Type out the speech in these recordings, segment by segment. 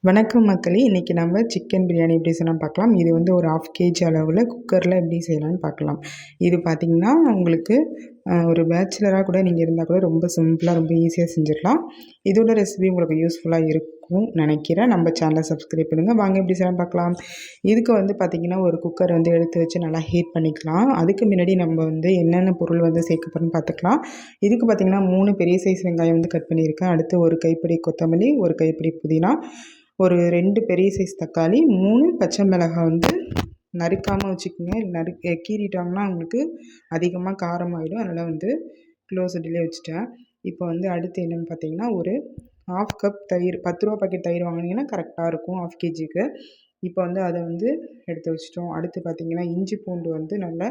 வணக்கம் மக்களே! இன்றைக்கி நம்ம சிக்கன் பிரியாணி எப்படி செய்யலாம்னு பார்க்கலாம். இது வந்து ஒரு 1/2 கேஜி அளவுல குக்கரில் எப்படி செய்யலாம்னு பார்க்கலாம். இது பார்த்திங்கன்னா, உங்களுக்கு ஒரு பேச்சுலராக கூட நீங்கள் இருந்தால் கூட ரொம்ப சிம்பிளாக ரொம்ப ஈஸியாக செஞ்சிடலாம். இதோட ரெசிபி உங்களுக்கு யூஸ்ஃபுல்லாக இருக்கும்னு நினைக்கிறேன். நம்ம சேனலை சப்ஸ்கிரைப் பண்ணுங்கள். வாங்க எப்படி செய்யலாம்னு பார்க்கலாம். இதுக்கு வந்து பார்த்திங்கன்னா, ஒரு குக்கர் வந்து எடுத்து வச்சு நல்லா ஹீட் பண்ணிக்கலாம். அதுக்கு முன்னாடி நம்ம வந்து என்னென்ன பொருள் வந்து சேர்க்க போகிறோம்னு பார்த்துக்கலாம். இதுக்கு பார்த்திங்கன்னா 3 பெரிய சைஸ் வெங்காயம் வந்து கட் பண்ணியிருக்கேன். அடுத்து ஒரு கைப்பிடி கொத்தமல்லி, ஒரு கைப்பிடி புதினா, ஒரு 2 பெரிய சைஸ் தக்காளி, 3 பச்சை மிளகாய் வந்து நறுக்காமல் வச்சுக்கோங்க. கீறிட்டோம்னா உங்களுக்கு அதிகமாக காரமாயிடும். அதனால் வந்து க்ளோஸ்டிலே வச்சுட்டேன். இப்போ வந்து அடுத்து என்னென்னு பார்த்தீங்கன்னா, ஒரு 1/2 கப் தயிர், 10 ரூபா பாக்கெட் தயிர் வாங்கினீங்கன்னா கரெக்டாக இருக்கும் 1/2 கேஜிக்கு. இப்போ வந்து அதை வந்து எடுத்து வச்சுட்டோம். அடுத்து பார்த்திங்கன்னா, இஞ்சி பூண்டு வந்து நல்லா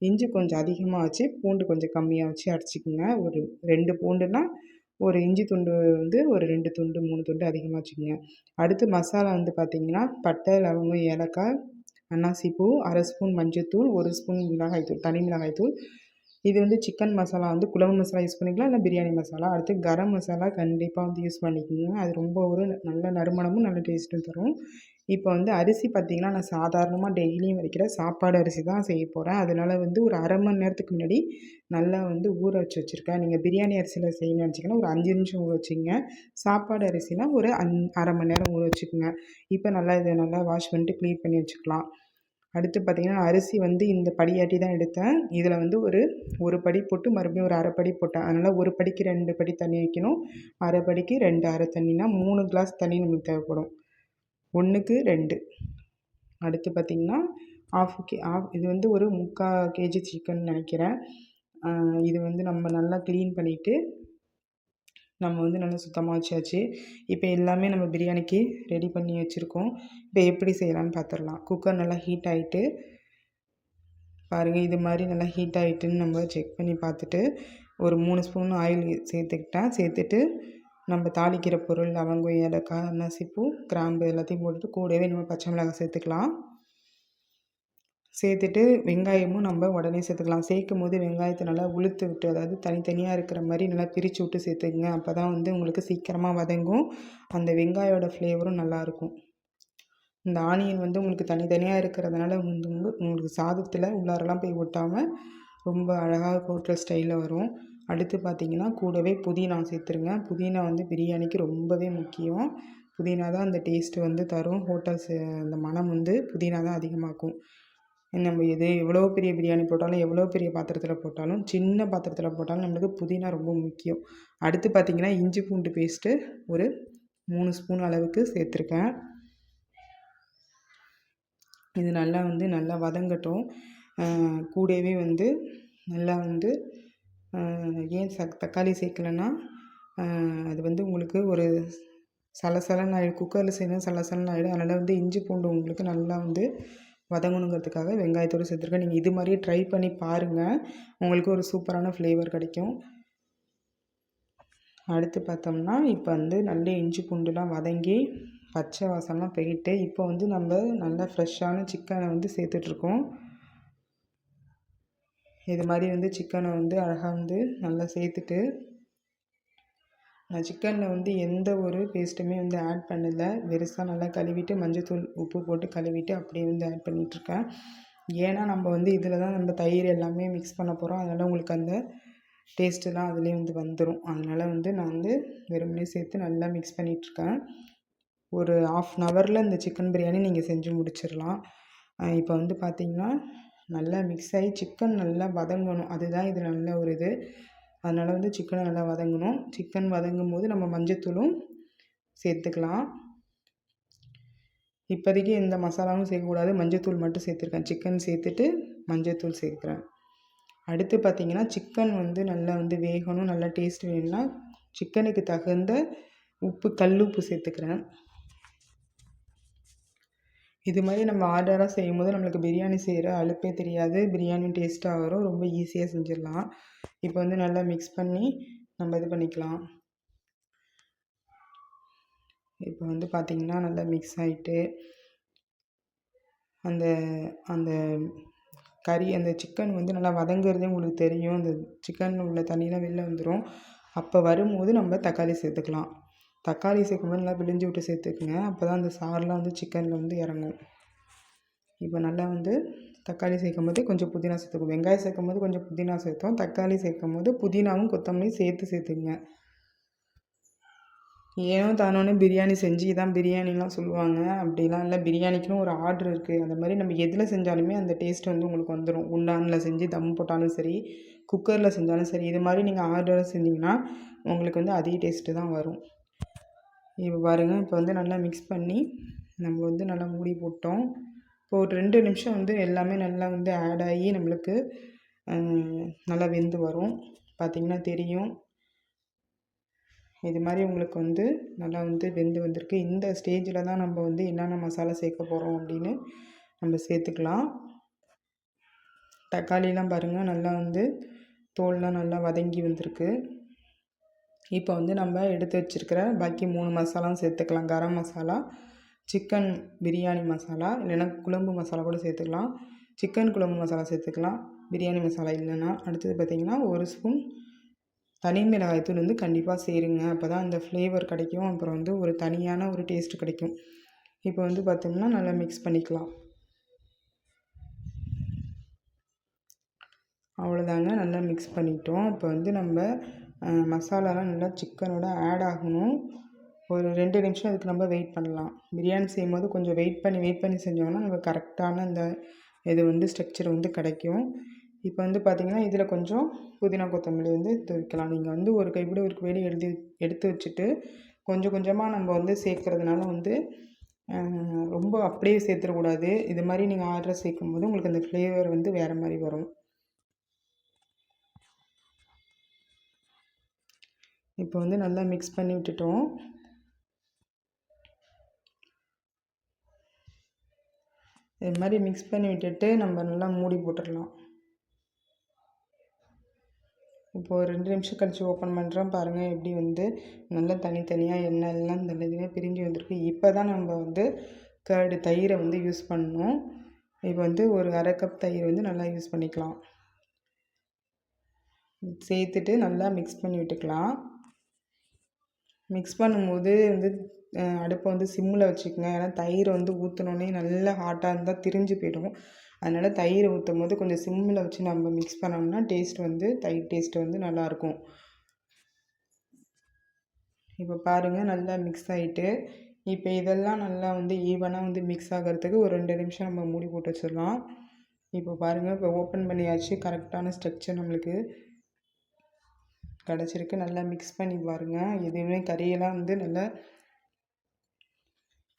இஞ்சி கொஞ்சம் அதிகமாக வச்சு, பூண்டு கொஞ்சம் கம்மியாக வச்சு அரைச்சிக்கோங்க. ஒரு 2 பூண்டுனா ஒரு இஞ்சி துண்டு வந்து ஒரு 2 துண்டு 3 துண்டு அதிகமாக வச்சுக்கோங்க. அடுத்து மசாலா வந்து பார்த்திங்கன்னா, பட்டை, லவங்கம், ஏலக்காய், அன்னாசிப்பூ, 1/2 ஸ்பூன் மஞ்சள்தூள், 1 ஸ்பூன் மிளகாய்த்தூள், தனி மிளகாய்த்தூள். இது வந்து சிக்கன் மசாலா வந்து குழம்பு மசாலா யூஸ் பண்ணிக்கலாம், இல்லை பிரியாணி மசாலா. அடுத்து கரம் மசாலா கண்டிப்பாக வந்து யூஸ் பண்ணிக்கோங்க. அது ரொம்ப ஒரு நல்ல நறுமணமும் நல்ல டேஸ்ட்டும் தரும். இப்போ வந்து அரிசி பார்த்திங்கன்னா, நான் சாதாரணமாக டெய்லியும் வைக்கிற சாப்பாடு அரிசி தான் செய்ய போகிறேன். அதனால் வந்து ஒரு 1/2 மணி நேரத்துக்கு முன்னாடி நல்லா வந்து ஊற வச்சுருக்கேன். நீங்கள் பிரியாணி அரிசியில் செய்யணும்னு நினச்சிங்கன்னா ஒரு 5 நிமிஷம் ஊற வச்சுக்கங்க. சாப்பாடு அரிசினா ஒரு 1/2 மணி நேரம் ஊற வச்சுக்கோங்க. இப்போ நல்லா இதை நல்லா வாஷ் பண்ணிட்டு க்ளீன் பண்ணி வச்சுக்கலாம். அடுத்து பார்த்திங்கன்னா, அரிசி வந்து இந்த படியாட்டி தான் எடுத்தேன். இதில் வந்து ஒரு படி போட்டு மறுபடியும் ஒரு 1/2 படி போட்டேன். அதனால் ஒரு படிக்கு 2 படி தண்ணி வைக்கணும். 1/2 படிக்கு 2 1/2 தண்ணினா 3 கிளாஸ் தண்ணி நம்மளுக்கு தேவைப்படும். 1க்கு 2. அடுத்து பார்த்திங்கன்னா, இது வந்து ஒரு 3/4 கேஜி சிக்கன் நினைக்கிறேன். இது வந்து நம்ம நல்லா க்ளீன் பண்ணிவிட்டு நம்ம வந்து நல்லா சுத்தமாக வச்சாச்சு. இப்போ எல்லாமே நம்ம பிரியாணிக்கு ரெடி பண்ணி வச்சுருக்கோம். இப்போ எப்படி செய்யலாம்னு பார்த்துடலாம். குக்கர் நல்லா ஹீட் ஆகிட்டு பாருங்கள், இது மாதிரி நல்லா ஹீட் ஆகிட்டுன்னு நம்ம செக் பண்ணி பார்த்துட்டு ஒரு 3 ஸ்பூன் ஆயில் சேர்த்துட்டு நம்ம தாளிக்கிற பொருள் லவங்கம், ஏலக்காய், அன்னாசிப்பூ, கிராம்பு எல்லாத்தையும் போட்டுட்டு கூடவே நம்ம பச்சை மிளகாய் சேர்த்துக்கலாம். சேர்த்துட்டு வெங்காயமும் நம்ம உடனே சேர்த்துக்கலாம். சேர்க்கும்போது வெங்காயத்தை நல்லா உளுத்து விட்டு, அதாவது தனித்தனியாக இருக்கிற மாதிரி நல்லா பிரித்து விட்டு சேர்த்துக்குங்க. அப்போ தான் வந்து உங்களுக்கு சீக்கிரமாக வதங்கும். அந்த வெங்காயோட ஃப்ளேவரும் நல்லாயிருக்கும். இந்த ஆனியன் வந்து உங்களுக்கு தனித்தனியாக இருக்கிறதுனால வந்து உங்களுக்கு சாதத்தில் உள்ளாரெல்லாம் போய் ஒட்டாமல் ரொம்ப அழகாக ஹோட்டல் ஸ்டைலில் வரும். அடுத்து பார்த்திங்கன்னா, கூடவே புதினா சேர்த்துருங்க. புதினா வந்து பிரியாணிக்கு ரொம்பவே முக்கியம். புதினா தான் அந்த டேஸ்ட்டு வந்து தரும். அந்த மனம் வந்து புதினா தான் அதிகமாக்கும். நம்ம எவ்வளோ பெரிய பிரியாணி போட்டாலும், எவ்வளோ பெரிய பாத்திரத்தில் போட்டாலும், சின்ன பாத்திரத்தில் போட்டாலும் நம்மளுக்கு புதினா ரொம்ப முக்கியம். அடுத்து பார்த்திங்கன்னா, இஞ்சி பூண்டு பேஸ்ட்டு ஒரு 3 ஸ்பூன் அளவுக்கு சேர்த்துருக்கேன். இது நல்லா வதங்கட்டும். கூடவே வந்து நல்லா வந்து ஏன் தக்காளி சேர்க்கலன்னா, அது வந்து உங்களுக்கு ஒரு சலசலன்னு ஆகிடும். குக்கரில் செய்யணும் சலசலன்னு ஆகிடும். அதனால் வந்து இஞ்சி பூண்டு உங்களுக்கு நல்லா வந்து வதங்கணுங்கிறதுக்காக வெங்காயத்தோடு சேர்த்துருக்கேன். நீங்கள் இது மாதிரியே ட்ரை பண்ணி பாருங்கள். உங்களுக்கு ஒரு சூப்பரான ஃப்ளேவர் கிடைக்கும். அடுத்து பார்த்தோம்னா, இப்போ வந்து நல்ல இஞ்சி பூண்டுலாம் வதங்கி பச்சை வாசம்லாம் போயிட்டு, இப்போ வந்து நம்ம நல்லா ஃப்ரெஷ்ஷான சிக்கனை வந்து சேர்த்துட்ருக்கோம். இது மாதிரி வந்து சிக்கனை வந்து அழகாக வந்து நல்லா சேர்த்துட்டு, நான் சிக்கனில் வந்து எந்த ஒரு பேஸ்ட்டுமே வந்து ஆட் பண்ணலை. வெறுசாக நல்லா கழுவிட்டு மஞ்சள்தூள் உப்பு போட்டு கழுவிட்டு அப்படியே வந்து ஆட் பண்ணிகிட்ருக்கேன். ஏன்னா நம்ம வந்து இதில் தான் நம்ம தயிர் எல்லாமே மிக்ஸ் பண்ண போகிறோம். அதனால் உங்களுக்கு அந்த டேஸ்ட்டுலாம் அதுலேயே வந்து வந்துடும். அதனால் வந்து நான் வந்து வெறுமனே சேர்த்து நல்லா மிக்ஸ் பண்ணிகிட்ருக்கேன். ஒரு 1/2 அன் ஹவரில் இந்த சிக்கன் பிரியாணி நீங்கள் செஞ்சு முடிச்சிடலாம். இப்போ வந்து பார்த்திங்கன்னா, நல்லா மிக்ஸ் ஆகி சிக்கன் நல்லா வதங்கணும். அதுதான் இது நல்ல ஒரு இது. அதனால் வந்து சிக்கனை நல்லா வதங்கணும். சிக்கன் வதங்கும் போது நம்ம மஞ்சத்தூளும் சேர்த்துக்கலாம். இப்போதைக்கு எந்த மசாலாவும் சேர்க்கக்கூடாது. மஞ்சத்தூள் மட்டும் சேர்த்துருக்கேன். சிக்கன் சேர்த்துட்டு மஞ்சத்தூள் சேர்க்குறேன். அடுத்து பார்த்திங்கன்னா, சிக்கன் வந்து நல்லா வந்து வேகணும், நல்லா டேஸ்ட் வேணும்னா சிக்கனுக்கு தகுந்த உப்பு, கல் உப்பு சேர்த்துக்கிறேன். இது மாதிரி நம்ம ஆர்டராக செய்யும்போது நம்மளுக்கு பிரியாணி செய்கிற அலுப்பே தெரியாது. பிரியாணி டேஸ்ட்டாக வரும். ரொம்ப ஈஸியாக செஞ்சிடலாம். இப்போ வந்து நல்லா மிக்ஸ் பண்ணி நம்ம இது பண்ணிக்கலாம். இப்போ வந்து பார்த்திங்கன்னா, நல்லா மிக்ஸ் ஆகிட்டு அந்த அந்த அந்த சிக்கன் வந்து நல்லா வதங்குறதே உங்களுக்கு தெரியும். அந்த சிக்கன் உள்ள தண்ணியெலாம் வெளில வந்துடும். அப்போ வரும்போது நம்ம தக்காளி சேர்த்துக்கலாம். தக்காளி சேர்க்கும்போது நல்லா பிழிஞ்சு விட்டு சேர்த்துக்குங்க. அப்போ தான் அந்த சாறுலாம் வந்து சிக்கனில் வந்து இறங்கும். இப்போ நல்லா வந்து தக்காளி சேர்க்கும்போது கொஞ்சம் புதினா சேர்த்துக்கும். வெங்காயம் சேர்க்கும்போது கொஞ்சம் புதினா சேர்த்தோம். தக்காளி சேர்க்கும்போது புதினாவும் கொத்தமல்லியும் சேர்த்துக்குங்க. ஏனோ தானோன்னு பிரியாணி செஞ்சு இதான் பிரியாணிலாம் சொல்லுவாங்க. அப்படிலாம் இல்லை. பிரியாணிக்குன்னு ஒரு ஆர்டர் இருக்குது. அந்த மாதிரி நம்ம எதில் செஞ்சாலுமே அந்த டேஸ்ட் வந்து உங்களுக்கு வந்துடும். குண்டானில் செஞ்சு தம் போட்டாலும் சரி, குக்கரில் செஞ்சாலும் சரி, இது மாதிரி நீங்கள் ஆர்டராக செஞ்சிங்கன்னா உங்களுக்கு வந்து அதே டேஸ்ட்டு தான் வரும். இப்போ பாருங்கள், இப்போ வந்து நல்லா மிக்ஸ் பண்ணி நம்ம வந்து நல்லா மூடி போட்டோம். இப்போ ஒரு 2 நிமிஷம் வந்து எல்லாமே நல்லா வந்து ஆட் ஆகி நம்மளுக்கு நல்லா வெந்து வரும். பார்த்திங்கன்னா தெரியும். இது மாதிரி உங்களுக்கு வந்து நல்லா வந்து வெந்து வந்திருக்கு. இந்த ஸ்டேஜில் தான் நம்ம வந்து என்னென்ன மசாலா சேர்க்க போகிறோம் அப்படின்னு நம்ம சேர்த்துக்கலாம். தக்காளிலாம் பாருங்கள் நல்லா வந்து தோல்லாம் நல்லா வதங்கி வந்திருக்கு. இப்போ வந்து நம்ம எடுத்து வச்சுருக்கிற பாக்கி 3 மசாலாவும் சேர்த்துக்கலாம். கரம் மசாலா, சிக்கன் பிரியாணி மசாலா, இல்லைன்னா குழம்பு மசாலா கூட சேர்த்துக்கலாம். சிக்கன் குழம்பு மசாலா சேர்த்துக்கலாம், பிரியாணி மசாலா இல்லைன்னா. அடுத்தது பார்த்திங்கன்னா 1 ஸ்பூன் தனி மிளகாய் தூள் வந்து கண்டிப்பாக சேருங்க. அப்போ தான் அந்த ஃப்ளேவர் கிடைக்கும். அப்புறம் வந்து ஒரு தனியான ஒரு டேஸ்ட்டு கிடைக்கும். இப்போ வந்து பார்த்தோம்னா நல்லா மிக்ஸ் பண்ணிக்கலாம். அவ்வளோதாங்க, நல்லா மிக்ஸ் பண்ணிட்டோம். இப்போ வந்து நம்ம மசாலாலாம் நல்லா சிக்கனோட ஆட் ஆகணும். ஒரு 2 நிமிஷம் அதுக்கு நம்ம வெயிட் பண்ணலாம். பிரியாணி செய்யும்போது கொஞ்சம் வெயிட் பண்ணி செஞ்சோம்னா நமக்கு கரெக்டான அந்த இது வந்து ஸ்ட்ரக்சர் வந்து கிடைக்கும். இப்போ வந்து பார்த்திங்கன்னா இதில் கொஞ்சம் புதினா கொத்தமல்லி வந்து வைக்கலாம். நீங்கள் வந்து ஒரு கைப்பிடி ஒரு கைப்பிடி எடுத்து வச்சுட்டு கொஞ்சம் கொஞ்சமாக நம்ம வந்து சேர்க்குறதுனால வந்து ரொம்ப அப்படியே சேர்த்துடக்கூடாது. இது மாதிரி நீங்கள் ஆர்டரை சேர்க்கும்போது உங்களுக்கு அந்த ஃப்ளேவர் வந்து வேறு மாதிரி வரும். இப்போ வந்து நல்லா மிக்ஸ் பண்ணி விட்டுட்டோம். இது மாதிரி மிக்ஸ் பண்ணி விட்டுட்டு நம்ம நல்லா மூடி போட்டுடலாம். இப்போது 2 நிமிஷம் கழித்து ஓப்பன் பண்ணுறோம். பாருங்கள் எப்படி வந்து நல்லா தனித்தனியாக எண்ணெய்லாம் தனித்தனியாக பிரிஞ்சு வந்திருக்கு. இப்போ தான் நம்ம வந்து கர்டு தயிரை வந்து யூஸ் பண்ணணும். இப்போ வந்து ஒரு 1/2 கப் தயிர் வந்து நல்லா யூஸ் பண்ணிக்கலாம். சேர்த்துட்டு நல்லா மிக்ஸ் பண்ணி விட்டுக்கலாம். மிக்ஸ் பண்ணும்போது வந்து அடுப்பை வந்து சிம்மில் வச்சுக்கோங்க. ஏன்னா தயிரை வந்து ஊற்றினோன்னே நல்லா ஹாட்டாக இருந்தால் திரிஞ்சு போயிடும். அதனால் தயிரை ஊற்றும் போது கொஞ்சம் சிம்மில் வச்சு நம்ம மிக்ஸ் பண்ணோம்னா டேஸ்ட் வந்து தயிர் டேஸ்ட்டு வந்து நல்லாயிருக்கும். இப்போ பாருங்கள் நல்லா மிக்ஸ் ஆகிட்டு, இப்போ இதெல்லாம் நல்லா வந்து ஈவனாக வந்து மிக்ஸ் ஆகிறதுக்கு ஒரு 2 நிமிஷம் நம்ம மூடி போட்டு வச்சிடலாம். இப்போ பாருங்கள், இப்போ ஓப்பன் பண்ணியாச்சு. கரெக்டான ஸ்ட்ரக்சர் நம்மளுக்கு கிடச்சிருக்கு. நல்லா மிக்ஸ் பண்ணி பாருங்கள். எதுவுமே கறியெல்லாம் வந்து நல்லா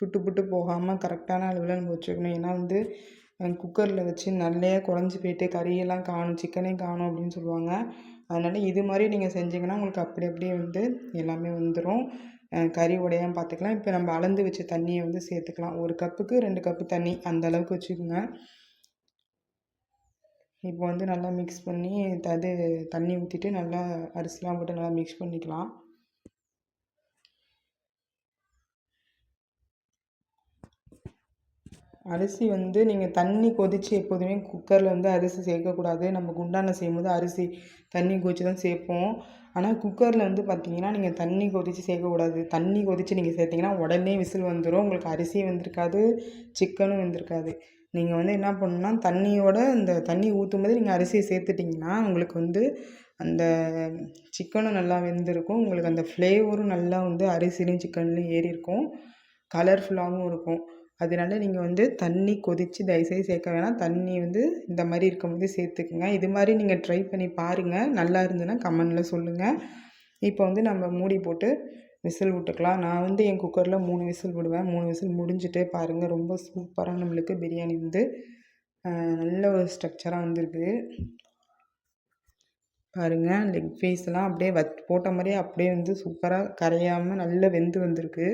புட்டு போகாமல் கரெக்டான அளவில் நம்ம வச்சுக்கணும். ஏன்னா வந்து குக்கரில் வச்சு நல்லா குழஞ்சி போயிட்டு கறியெல்லாம் காணும், சிக்கனே காணும் அப்படின்னு சொல்லுவாங்க. அதனால் இது மாதிரி நீங்கள் செஞ்சிங்கன்னா உங்களுக்கு அப்படியே வந்து எல்லாமே வந்துடும். கறி உடையாமல் பார்த்துக்கலாம். இப்போ நம்ம அளந்து வச்ச தண்ணியை வந்து சேர்த்துக்கலாம். 1 கப்புக்கு 2 கப்பு தண்ணி அந்த அளவுக்கு வச்சுக்கோங்க. இப்போ வந்து நல்லா மிக்ஸ் பண்ணி தண்ணி ஊற்றிட்டு நல்லா அரிசிலாம் போட்டு நல்லா மிக்ஸ் பண்ணிக்கலாம். அரிசி வந்து நீங்கள் தண்ணி கொதித்து எப்போதுமே குக்கரில் வந்து அரிசி சேர்க்கக்கூடாது. நம்ம குண்டானில் செய்யும்போது அரிசி தண்ணி கொதித்து தான் சேர்ப்போம். ஆனால் குக்கரில் வந்து பார்த்திங்கன்னா நீங்கள் தண்ணி கொதித்து சேர்க்கக்கூடாது. தண்ணி கொதித்து நீங்கள் சேர்த்திங்கன்னா உடனே விசில் வந்துடும். உங்களுக்கு அரிசியும் வெந்திருக்காது, சிக்கனும் வெந்திருக்காது. நீங்கள் வந்து என்ன பண்ணணுன்னா தண்ணியோட இந்த தண்ணி ஊற்றும்போது நீங்கள் அரிசியை சேர்த்துட்டிங்கன்னா உங்களுக்கு வந்து அந்த சிக்கனும் நல்லா வெந்திருக்கும். உங்களுக்கு அந்த ஃப்ளேவரும் நல்லா வந்து அரிசிலையும் சிக்கன்லேயும் ஏறியிருக்கும். கலர்ஃபுல்லாகவும் இருக்கும். அதனால நீங்கள் வந்து தண்ணி கொதித்து தயவுசெய்து சேர்க்க வேணாம். தண்ணி வந்து இந்த மாதிரி இருக்கும்போது சேர்த்துக்குங்க. இது மாதிரி நீங்கள் ட்ரை பண்ணி பாருங்கள். நல்லா இருந்ததுன்னா கமெண்டில் சொல்லுங்கள். இப்போ வந்து நம்ம மூடி போட்டு விசில் விட்டுக்கலாம். நான் வந்து என் குக்கரில் 3 விசில் விடுவேன். 3 விசில் முடிஞ்சுட்டு பாருங்கள், ரொம்ப சூப்பராக நம்மளுக்கு பிரியாணி வந்து நல்ல ஒரு ஸ்ட்ரக்சராக வந்திருக்கு. பாருங்கள், லெக் பீஸ்லாம் அப்படியே போட்ட மாதிரியே அப்படியே வந்து சூப்பராக கரையாமல் நல்லா வெந்து வந்திருக்கு.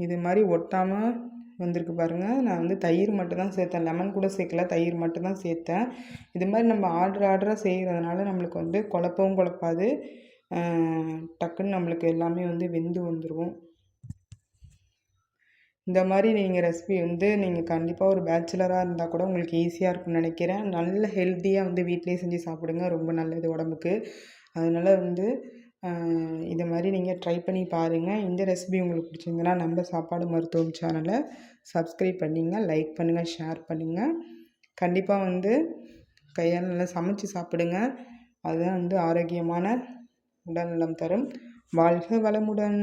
இது மாதிரி ஒட்டாமல் வந்திருக்கு பாருங்கள். நான் வந்து தயிர் மட்டும் தான் சேர்த்தேன். லெமன் கூட சேர்க்கல, தயிர் மட்டும் தான் சேர்த்தேன். இது மாதிரி நம்ம ஆர்டராக செய்கிறதுனால நம்மளுக்கு வந்து குழப்பவும் குழப்பாது. டக்குன்னு நம்மளுக்கு எல்லாமே வந்து வெந்து வந்துடும். இந்த மாதிரி நீங்கள் ரெசிபி வந்து நீங்கள் கண்டிப்பாக ஒரு பேச்சுலராக இருந்தால் கூட உங்களுக்கு ஈஸியாக இருக்கும்னு நினைக்கிறேன். நல்ல ஹெல்த்தியாக வந்து வீட்டிலே செஞ்சு சாப்பிடுங்க. ரொம்ப நல்லது உடம்புக்கு. அதனால் வந்து இதை மாதிரி நீங்கள் ட்ரை பண்ணி பாருங்கள். இந்த ரெசிபி உங்களுக்கு பிடிச்சிருந்ததுன்னா நம்ம சாப்பாடு மருத்துவம் சேனலை சப்ஸ்கிரைப் பண்ணிங்க, லைக் பண்ணுங்கள், ஷேர் பண்ணுங்கள். கண்டிப்பாக வந்து கையால் நல்லா சமைச்சு சாப்பிடுங்க. அதுதான் வந்து ஆரோக்கியமான உடல்நலம் தரும். வாழ்க வளமுடன்.